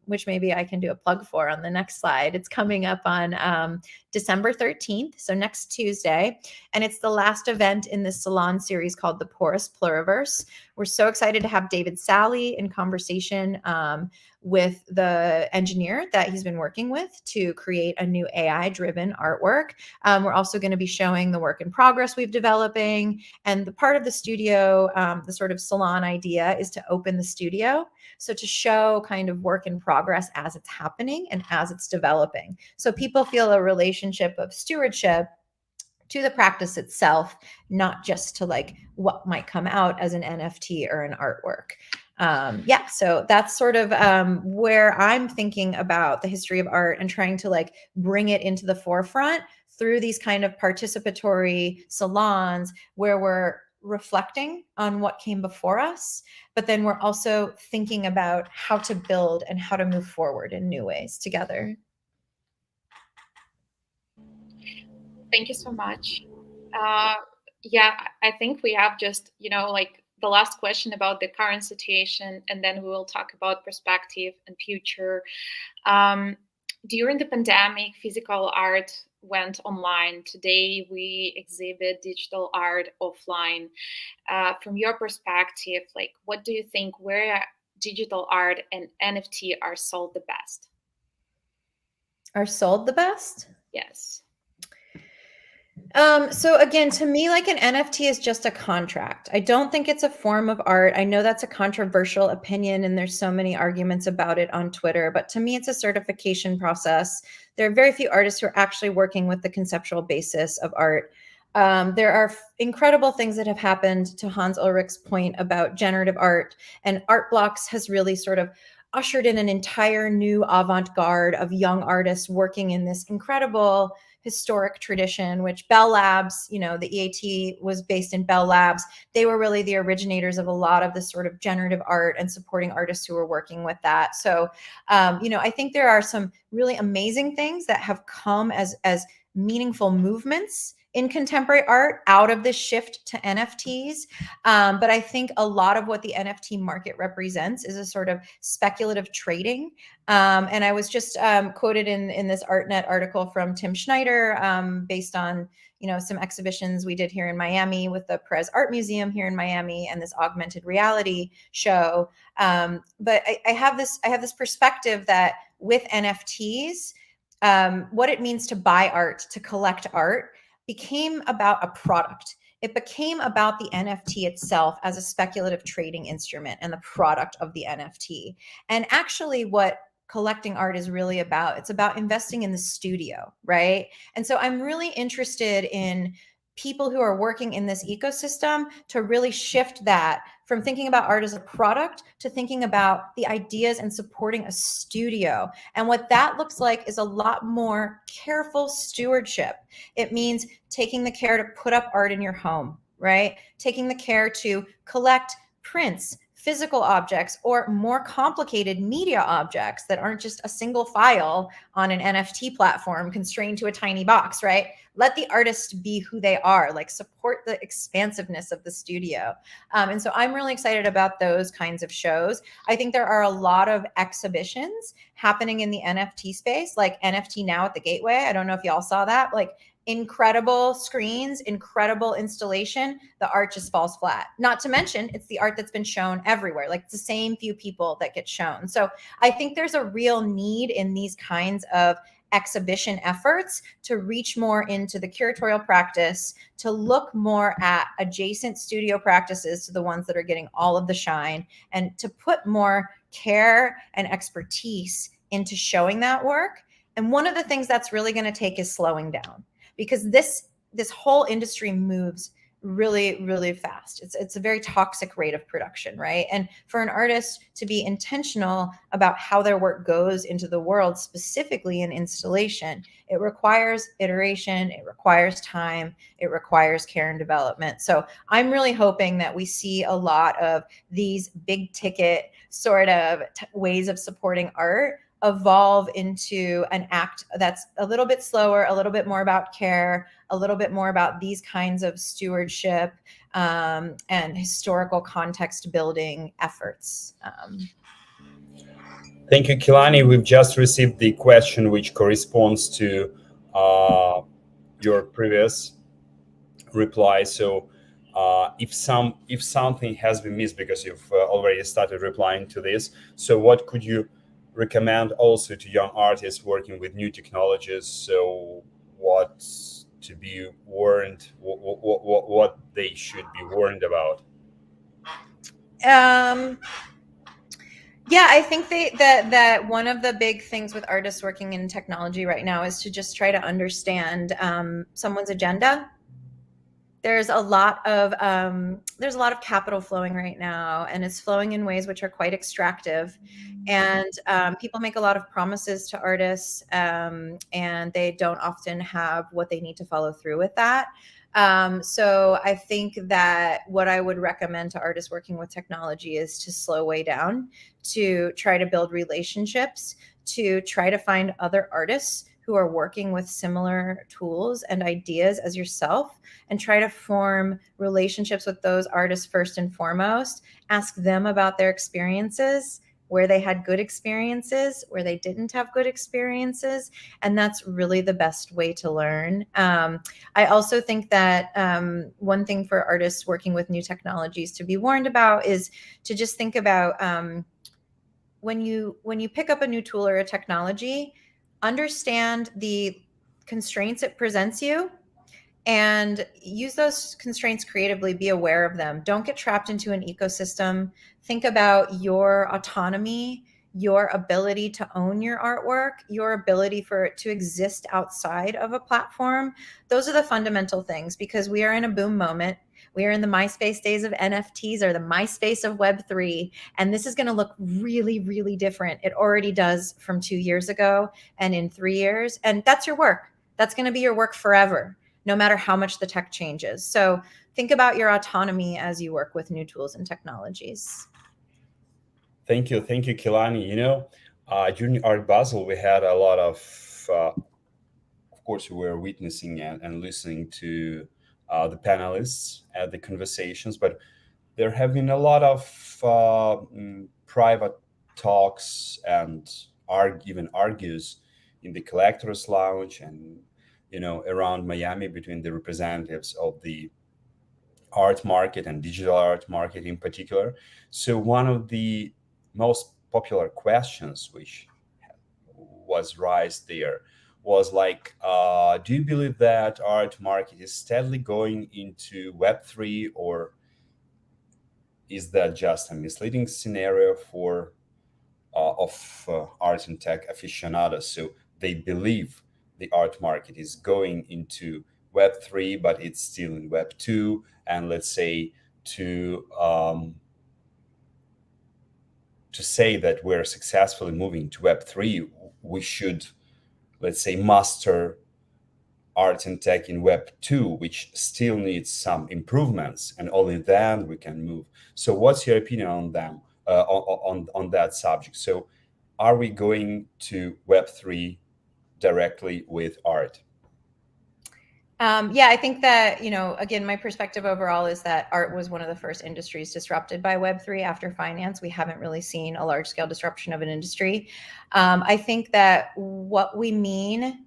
which maybe I can do a plug for on the next slide. It's coming up on December 13th, so next Tuesday. And it's the last event in this salon series called the Porous Pluriverse. We're so excited to have David Sally in conversation with the engineer that he's been working with to create a new AI-driven artwork. We're also going to be showing the work in progress we've developing. And the part of the studio, the sort of salon idea is to open the studio. So to show kind of work in progress as it's happening and as it's developing. So people feel a relationship of stewardship to the practice itself, not just to like what might come out as an NFT or an artwork. Yeah, so that's sort of where I'm thinking about the history of art and trying to like bring it into the forefront through these kind of participatory salons where we're reflecting on what came before us, but then we're also thinking about how to build and how to move forward in new ways together. Thank you so much. Yeah, I think we have just, like the last question about the current situation, and then we will talk about perspective and future. During the pandemic, physical art went online. Today, we exhibit digital art offline. From your perspective, like, what do you think, where digital art and NFT are sold the best? Are sold the best? Yes. So again, to me, like an NFT is just a contract. I don't think it's a form of art. I know that's a controversial opinion and there's so many arguments about it on Twitter, but to me, it's a certification process. There are very few artists who are actually working with the conceptual basis of art. There are incredible things that have happened, to Hans Ulrich's point about generative art, and Art Blocks has really sort of ushered in an entire new avant-garde of young artists working in this incredible historic tradition, which Bell Labs, the EAT was based in Bell Labs. They were really the originators of a lot of this sort of generative art and supporting artists who were working with that. So, I think there are some really amazing things that have come as meaningful movements in contemporary art out of this shift to NFTs. But I think a lot of what the NFT market represents is a sort of speculative trading. And I was just quoted in this ArtNet article from Tim Schneider based on some exhibitions we did here in Miami with the Perez Art Museum here in Miami and this augmented reality show. But I have this perspective that with NFTs, what it means to buy art, to collect art, became about a product. It became about the NFT itself as a speculative trading instrument and the product of the NFT. And actually what collecting art is really about, it's about investing in the studio, right? And so I'm really interested in people who are working in this ecosystem to really shift that from thinking about art as a product to thinking about the ideas and supporting a studio. And what that looks like is a lot more careful stewardship. It means taking the care to put up art in your home, right? Taking the care to collect prints, physical objects, or more complicated media objects that aren't just a single file on an NFT platform constrained to a tiny box, right? Let the artist be who they are, like support the expansiveness of the studio. And so I'm really excited about those kinds of shows. I think there are a lot of exhibitions happening in the NFT space, like NFT Now at the Gateway. I don't know if y'all saw that, like incredible screens, incredible installation. The art just falls flat. Not to mention, it's the art that's been shown everywhere. Like it's the same few people that get shown. So I think there's a real need in these kinds of exhibition efforts to reach more into the curatorial practice, to look more at adjacent studio practices to the ones that are getting all of the shine, and to put more care and expertise into showing that work. And one of the things that's really going to take is slowing down, because this whole industry moves really, really fast. It's a very toxic rate of production, right? And for an artist to be intentional about how their work goes into the world, specifically in installation, it requires iteration, it requires time, it requires care and development. So I'm really hoping that we see a lot of these big ticket sort of ways of supporting art evolve into an act that's a little bit slower, a little bit more about care, a little bit more about these kinds of stewardship and historical context building efforts. Thank you, Kelani. We've just received the question which corresponds to your previous reply. So if something has been missed, because you've already started replying to this, so what could you recommend also to young artists working with new technologies? So what to be warned, what they should be warned about? Yeah, I think that one of the big things with artists working in technology right now is to just try to understand someone's agenda. There's a lot of capital flowing right now, and it's flowing in ways which are quite extractive. And people make a lot of promises to artists, and they don't often have what they need to follow through with that. So I think that what I would recommend to artists working with technology is to slow way down, to try to build relationships, to try to find other artists who are working with similar tools and ideas as yourself, and try to form relationships with those artists first and foremost. Ask them about their experiences, where they had good experiences, where they didn't have good experiences. And that's really the best way to learn. I also think that one thing for artists working with new technologies to be warned about is to just think about when you pick up a new tool or a technology, understand the constraints it presents you and use those constraints creatively. Be aware of them. Don't get trapped into an ecosystem. Think about your autonomy, your ability to own your artwork, your ability for it to exist outside of a platform. Those are the fundamental things, because we are in a boom moment. We are in the MySpace days of NFTs, or the MySpace of Web3, and this is going to look really, really different. It already does from 2 years ago and in 3 years. And that's your work. That's going to be your work forever, no matter how much the tech changes. So think about your autonomy as you work with new tools and technologies. Thank you, Kelani. During Art Basel, we had a lot of course, we were witnessing and listening to the panelists at the conversations, but there have been a lot of private talks and even argues in the collectors lounge and around Miami between the representatives of the art market and digital art market in particular. So one of the most popular questions which was raised there was like, do you believe that art market is steadily going into Web3, or is that just a misleading scenario for of art and tech aficionados? So they believe the art market is going into Web3, but it's still in Web2. And let's say to say that we're successfully moving to Web3, we should, let's say, master art and tech in Web2, which still needs some improvements, and only then we can move. So what's your opinion on them, on that subject? So are we going to Web3 directly with art? Yeah, I think that, again, my perspective overall is that art was one of the first industries disrupted by Web3 after finance. We haven't really seen a large scale disruption of an industry. I think that what we mean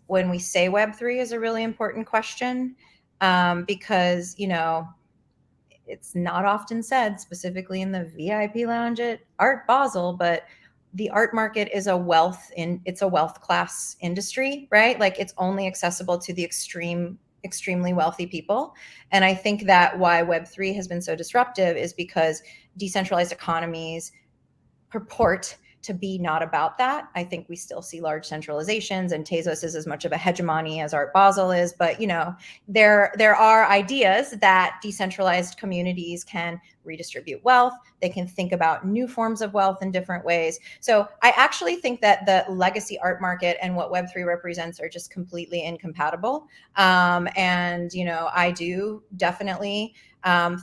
when we say Web3 is a really important question, because, it's not often said, specifically in the VIP lounge at Art Basel, but the art market is it's a wealth class industry, right? Like, it's only accessible to the extremely wealthy people. And I think that why Web3 has been so disruptive is because decentralized economies purport to be not about that. I think we still see large centralizations, and Tezos is as much of a hegemony as Art Basel is. But there are ideas that decentralized communities can redistribute wealth. They can think about new forms of wealth in different ways. So I actually think that the legacy art market and what Web3 represents are just completely incompatible. And I do definitely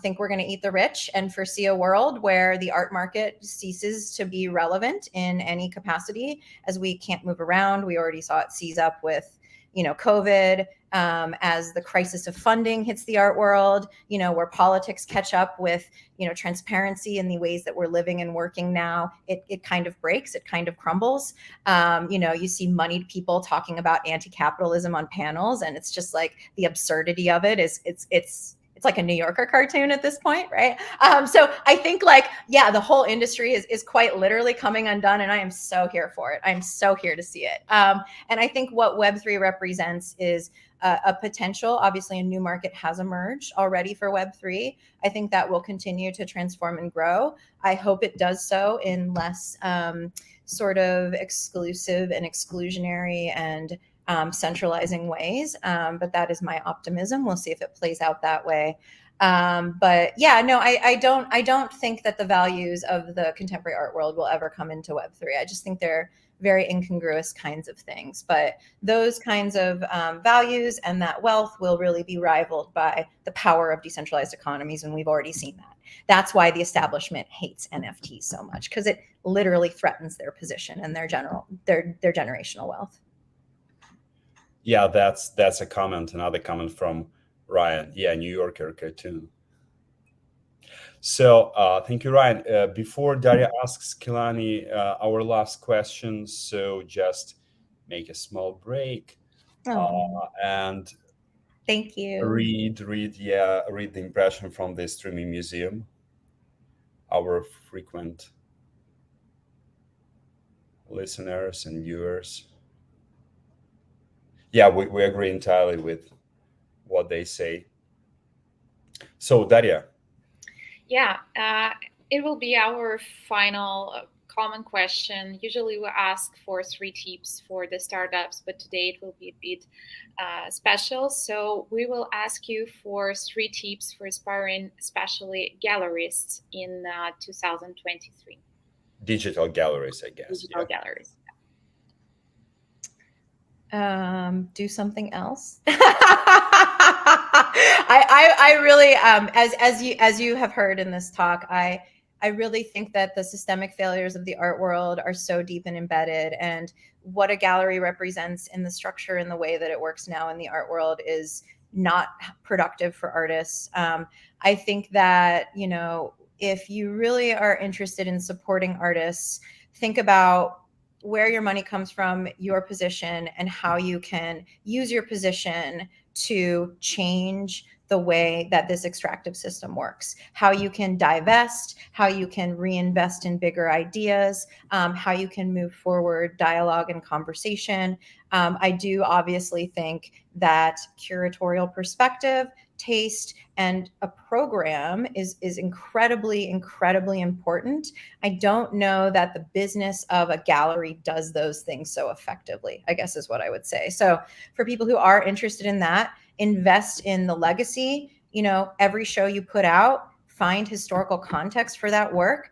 think we're going to eat the rich and foresee a world where the art market ceases to be relevant in any capacity, as we can't move around. We already saw it seize up with, COVID, as the crisis of funding hits the art world, where politics catch up with, transparency in the ways that we're living and working now. It kind of breaks, it kind of crumbles. You see moneyed people talking about anti-capitalism on panels, and it's just like the absurdity of it is it's like a New Yorker cartoon at this point, right? So I think the whole industry is quite literally coming undone, and I am so here for it. I'm so here to see it. And I think what Web3 represents is a potential. Obviously, a new market has emerged already for Web3. I think that will continue to transform and grow. I hope it does so in less sort of exclusive and exclusionary and centralizing ways. But that is my optimism. We'll see if it plays out that way. But yeah, no, I don't think that the values of the contemporary art world will ever come into Web3. I just think they're very incongruous kinds of things. But those kinds of values and that wealth will really be rivaled by the power of decentralized economies, and we've already seen that. That's why the establishment hates NFTs so much, because it literally threatens their position and their generational wealth. Yeah, that's a comment. Another comment from Ryan. Yeah, New Yorker cartoon. So thank you, Ryan. Before Daria asks Kelani our last question, so just make a small break and thank you. Read the impression from the Streaming Museum, our frequent listeners and viewers. Yeah, we agree entirely with what they say. So, Daria. Yeah, it will be our final common question. Usually we ask for 3 tips for the startups, but today it will be a bit special. So we will ask you for 3 tips for inspiring, especially gallerists in 2023. Digital galleries, I guess. Digital galleries. Do something else. I really, as you have heard in this talk, I really think that the systemic failures of the art world are so deep and embedded, and what a gallery represents in the structure and the way that it works now in the art world is not productive for artists. I think that, if you really are interested in supporting artists, think about where your money comes from, your position, and how you can use your position to change the way that this extractive system works, how you can divest, how you can reinvest in bigger ideas, how you can move forward dialogue and conversation. I do obviously think that curatorial perspective, taste, and a program is incredibly, incredibly important. I don't know that the business of a gallery does those things so effectively, I guess is what I would say. So for people who are interested in that, invest in the legacy. Every show you put out, find historical context for that work.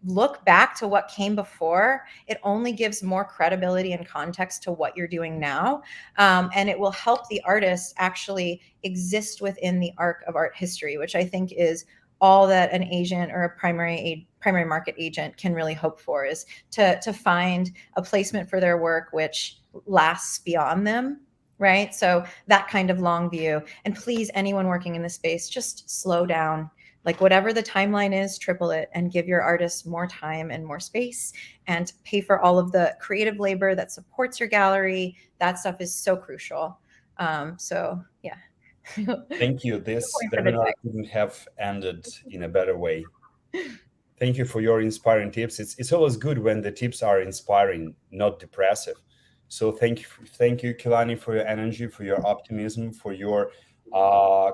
Look back to what came before. It only gives more credibility and context to what you're doing now. And it will help the artist actually exist within the arc of art history, which I think is all that an agent or a primary market agent can really hope for, is to find a placement for their work which lasts beyond them. Right? So that kind of long view. And please, anyone working in this space, just slow down. Like whatever the timeline is, triple it and give your artists more time and more space, and pay for all of the creative labor that supports your gallery. That stuff is so crucial. So yeah. Thank you. This webinar couldn't have ended in a better way. Thank you for your inspiring tips. It's always good when the tips are inspiring, not depressive. So thank you, Kelani, for your energy, for your optimism, for your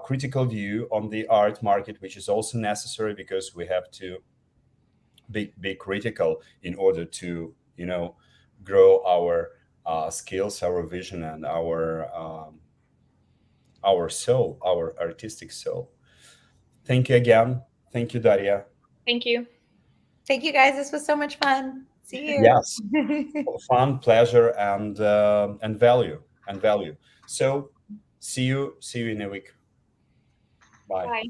critical view on the art market, which is also necessary because we have to be critical in order to, grow our skills, our vision, and our soul, our artistic soul. Thank you again. Thank you, Daria. Thank you. Thank you, guys. This was so much fun. See you. Yes, fun, pleasure, and value. So see you in a week. Bye. Bye.